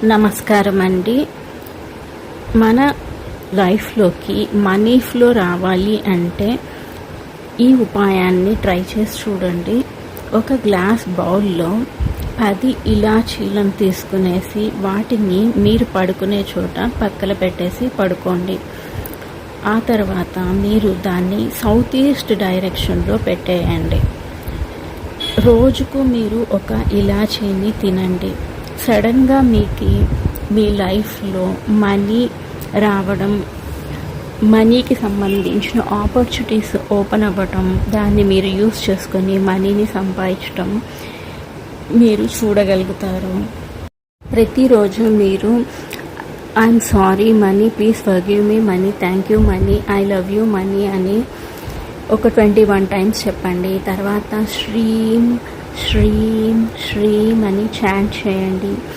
నమస్కారం అండి. మన లైఫ్లోకి మనీ ఫ్లో రావాలి అంటే ఈ ఉపాయాన్ని ట్రై చేసి చూడండి. ఒక గ్లాస్ బౌల్లో 10 ఇలాచీలను తీసుకునేసి వాటిని మీరు పడుకునే చోట పక్కన పెట్టేసి పడుకోండి. ఆ తర్వాత మీరు దాన్ని సౌత్ ఈస్ట్ డైరెక్షన్లో పెట్టేయండి. రోజుకు మీరు ఒక ఇలాచీని తినండి. సడన్గా మీకు మీ లైఫ్లో మనీ రావడం, మనీకి సంబంధించిన ఆపర్చునిటీస్ ఓపెన్ అవ్వటం, దాన్ని మీరు యూస్ చేసుకొని మనీని సంపాదించడం మీరు చూడగలుగుతారు. ప్రతిరోజు మీరు I'm sorry money, please forgive me money, thank you money, I love you money అని ఒక 21 టైమ్స్ చెప్పండి. తర్వాత శ్రీం శ్రీం శ్రీం అని చాంట్ చేయండి.